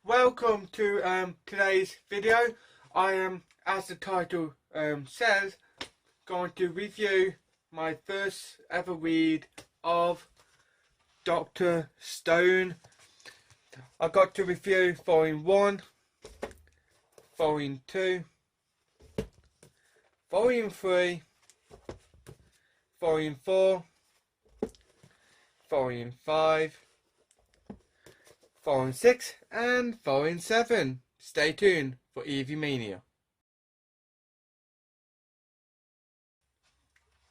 Welcome to today's video. I am, as the title says, going to review my first ever read of Dr. Stone. I got to review Volume 1, Volume 2, Volume 3, Volume 4, Volume 5, Volume 6 and Volume 7. Stay tuned for Eevee Mania.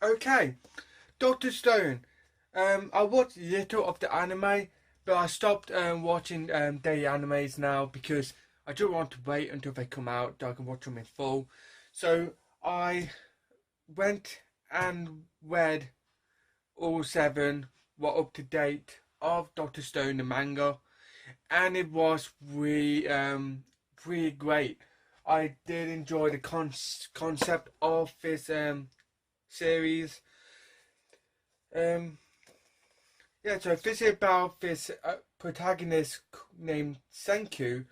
Okay, Dr. Stone. I watched little of the anime, but I stopped watching daily animes now because I don't want to wait until they come out so I can watch them in full. So I went and read all 7, what up to date of Dr. Stone the manga, and it was really great. I did enjoy the concept of this series. Yeah, so this is about this protagonist named Senku,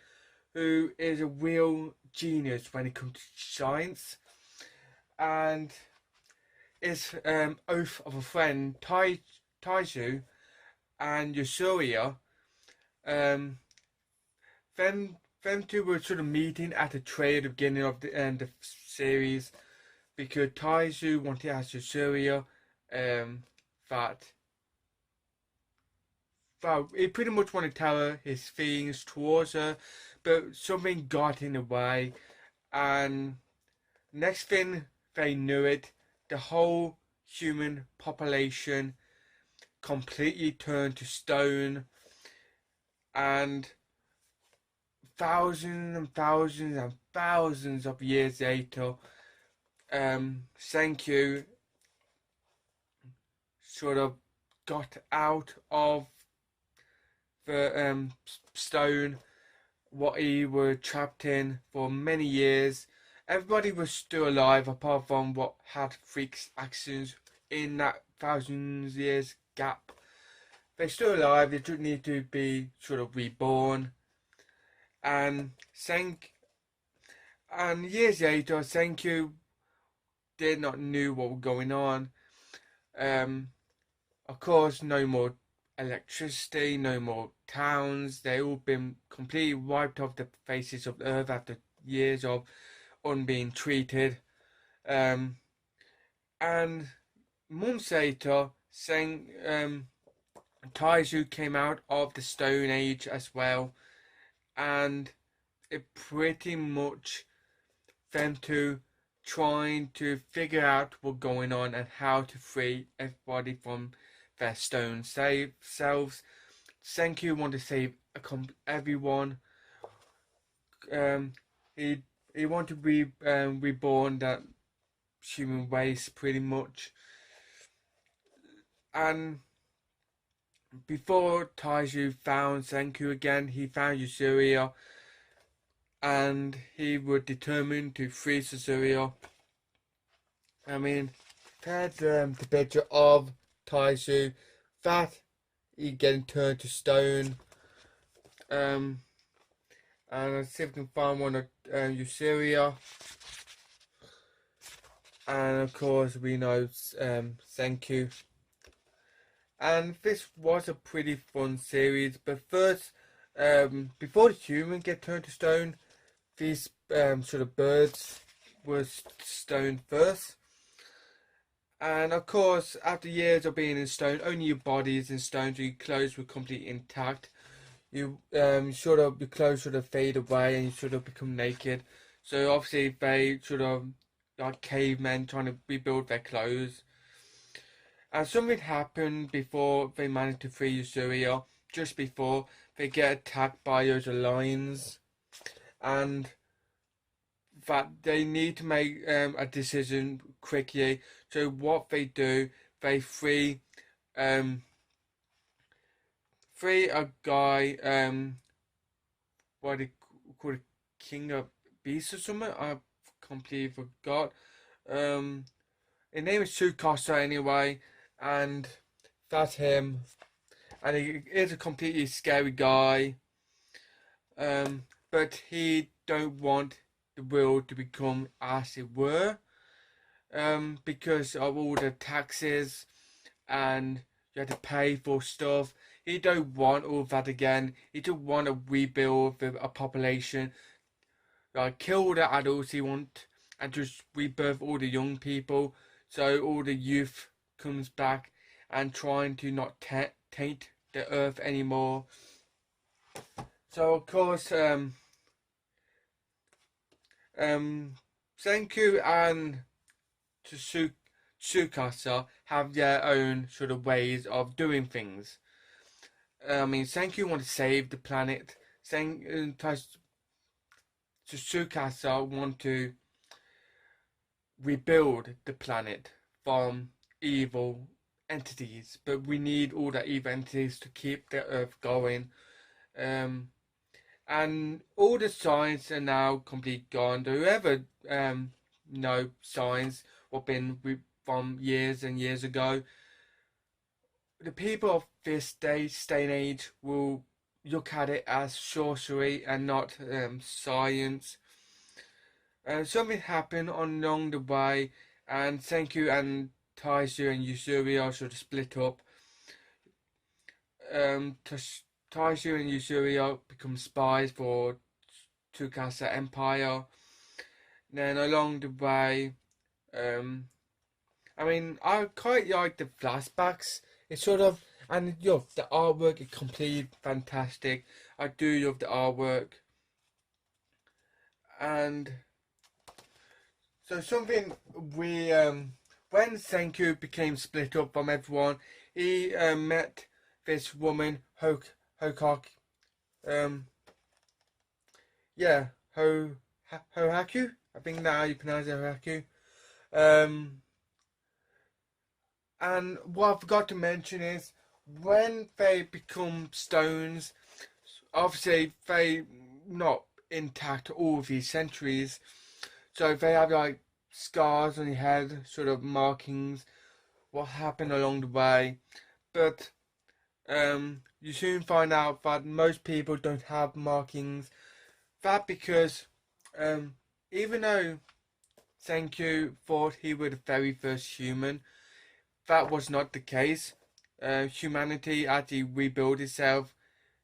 who is a real genius when it comes to science, and his oath of a friend Taiju and Yasuria. Them two were sort of meeting at a trade at the beginning of the series because Taiju wanted to ask Yasuria that. Well, he pretty much wanted to tell her his feelings towards her, but something got in the way, and next thing they knew it, the whole human population completely turned to stone, and thousands and thousands and thousands of years later, Senku sort of got out of the stone, what he were trapped in for many years. Everybody was still alive apart from what had freak actions in that thousands years gap. They're still alive, they just need to be sort of reborn. And years later, Senku did not knew what was going on. Of course, no more electricity, no more towns. They all been completely wiped off the faces of the earth after years of unbeing treated. And months later, Taiju came out of the Stone Age as well, and it pretty much them two trying to figure out what's going on and how to free everybody from their stone selves. Senku wanted to save everyone. He wanted to be reborn that human race pretty much. And before Taiju found Senku again, he found Yasuria, and he was determined to free Yasuria. I mean, there's the picture of Taiju that he getting turned to stone. And let's see if we can find one of Yasuria. And of course, we know Senku. And this was a pretty fun series. But first, before the human get turned to stone, these sort of birds were stoned first. And of course, after years of being in stone, only your body is in stone, so your clothes were completely intact. Your clothes sort of fade away, and you sort of become naked. So obviously, they sort of like cavemen trying to rebuild their clothes. And something happened before they managed to free Yasuria. Just before they get attacked by those lions, and that they need to make a decision quickly. So what they do, they free a guy, what they call it, King of Beasts or something. I completely forgot. His name is Tsukasa anyway, and that's him. And he is a completely scary guy. but he don't want the world to become as it were, because of all the taxes and you had to pay for stuff. He don't want all that again. He don't want to rebuild a population, like kill the adults he want and just rebirth all the young people, so all the youth comes back and trying to not taint the earth anymore. So of course, Senku and Tsukasa have their own sort of ways of doing things. I mean, Senku wants to save the planet. Tsukasa want to rebuild the planet from evil entities, but we need all the evil entities to keep the Earth going. And all the signs are now completely gone. Whoever know signs or been from years and years ago, the people of this day and age will look at it as sorcery and not science. Something happened along the way, and Senku and Taishu and Yusuri are sort of split up. Taishu and Yusuri become spies for Tsukasa Empire. Then along the way, I mean, I quite like the flashbacks. It's sort of, and the artwork is completely fantastic. I do love the artwork. And so something when Senku became split up from everyone, he met this woman, Hokak, yeah, Hohaku. I think now you pronounce it Hohaku. And what I forgot to mention is when they become stones, obviously they not intact all of these centuries, so they have like scars on your head, sort of markings, what happened along the way. But you soon find out that most people don't have markings. That because even though Senku thought he was the very first human, that was not the case. Humanity actually rebuilt itself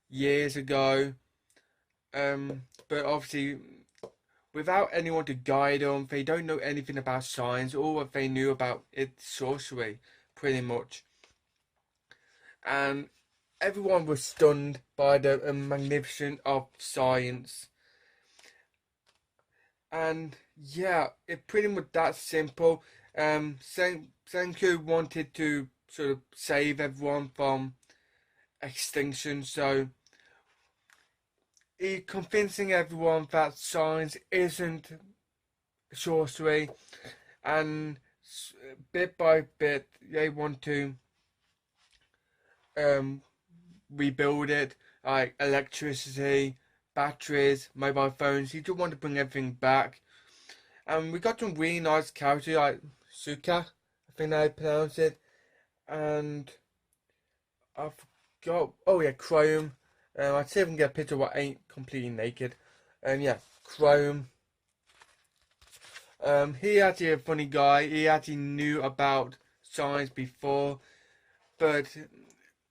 years ago. But obviously, without anyone to guide them, they don't know anything about science. All what they knew about is sorcery, pretty much. And everyone was stunned by the magnificence of science. And yeah, it pretty much that simple. Senku wanted to sort of save everyone from extinction, so he convincing everyone that science isn't sorcery, and bit by bit they want to rebuild it, like electricity, batteries, mobile phones. He just want to bring everything back. And we got some really nice characters like Suka, I think I pronounce it, and I forgot. Oh yeah, Chrome. I'd see if I can get a picture of what ain't completely naked. Yeah, Chrome. He actually a funny guy. He actually knew about science before, but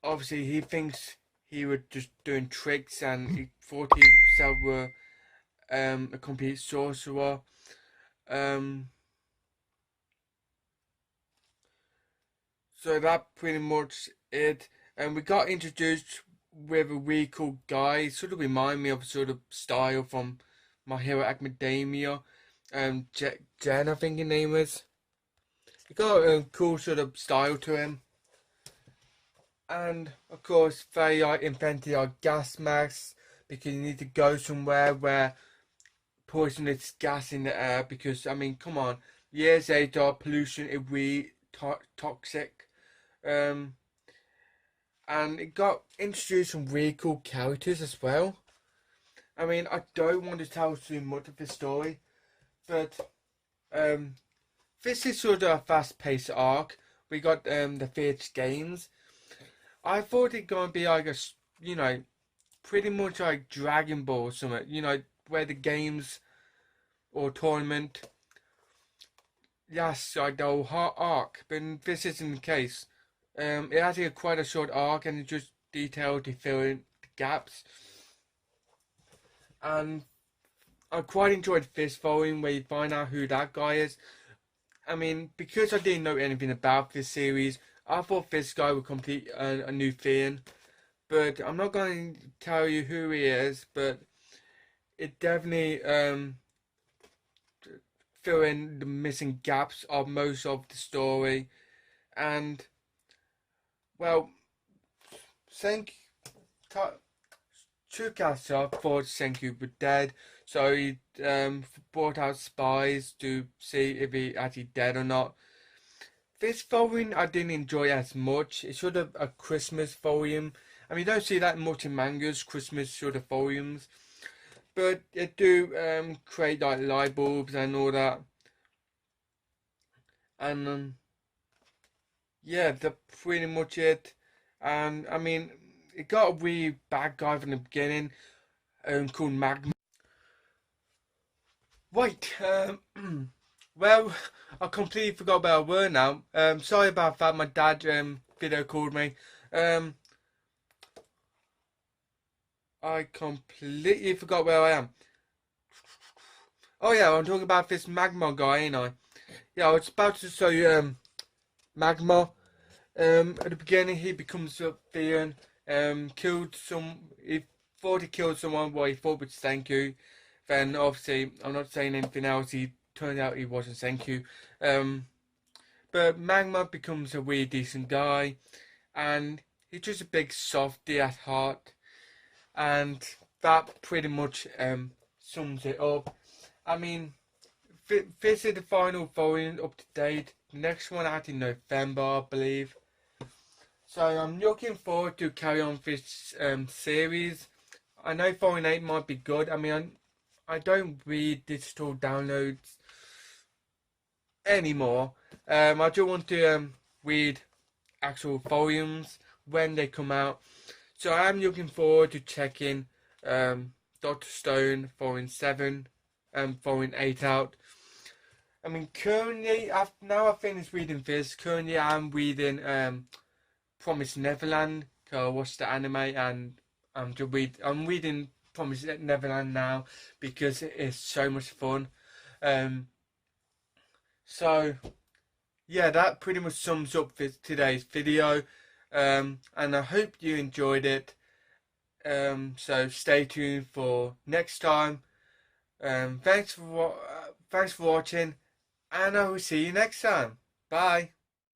obviously he thinks he was just doing tricks, and he thought he himself were a complete sorcerer. So that pretty much it. And we got introduced with a really cool guy. Sort of remind me of sort of style from My Hero Academia. Jen, I think his name is. He got a cool sort of style to him. And of course, they invented our gas masks because you need to go somewhere where poisonous gas in the air. Because I mean, come on, years later, pollution is really toxic. And it got introduced some really cool characters as well. I mean, I don't want to tell too much of the story, but this is sort of a fast-paced arc. We got the Fierce Games. I thought it gonna be like a pretty much like Dragon Ball or something, you know, where the games or tournament, yes, like the whole arc, but this isn't the case. It has quite a short arc and it's just detailed to fill in the gaps. And I quite enjoyed this volume where you find out who that guy is. I mean, because I didn't know anything about this series, I thought this guy would complete a new thing. But I'm not going to tell you who he is, but it definitely fill in the missing gaps of most of the story. And, well, thank Tsukasa thought Senku was dead, so he brought out spies to see if he actually dead or not. This volume I didn't enjoy as much. It's sort of a Christmas volume. I mean, you don't see that much in mangas, Christmas sort of volumes. But it do create like light bulbs and all that. And yeah, that's pretty much it. And I mean, it got a really bad guy from the beginning called Magma. Right, well, I completely forgot where I were now. Sorry about that. My dad video called me. I completely forgot where I am. Oh yeah, I'm talking about this Magma guy, ain't I? Yeah, I was about to show you Magma. At the beginning, he becomes a villain. He thought he killed someone. Well, he thought it was Senku. Then obviously, I'm not saying anything else. He turned out he wasn't Senku. But Magma becomes a really decent guy, and he's just a big softy at heart, and that pretty much sums it up. I mean, this is the final volume up to date. The next one out in November, I believe. So I'm looking forward to carry on this series. I know Volume 8 might be good. I mean, I don't read digital downloads anymore. I just want to read actual volumes when they come out. So I'm looking forward to checking Dr. Stone Volume 7 and Volume 8 out. I mean, currently, now I've finished reading this. Currently, I'm reading Promised Neverland. I watched the anime and I'm reading Promised Neverland now because it is so much fun. So yeah, that pretty much sums up today's video. And I hope you enjoyed it. So stay tuned for next time. Thanks for watching, and I will see you next time. Bye.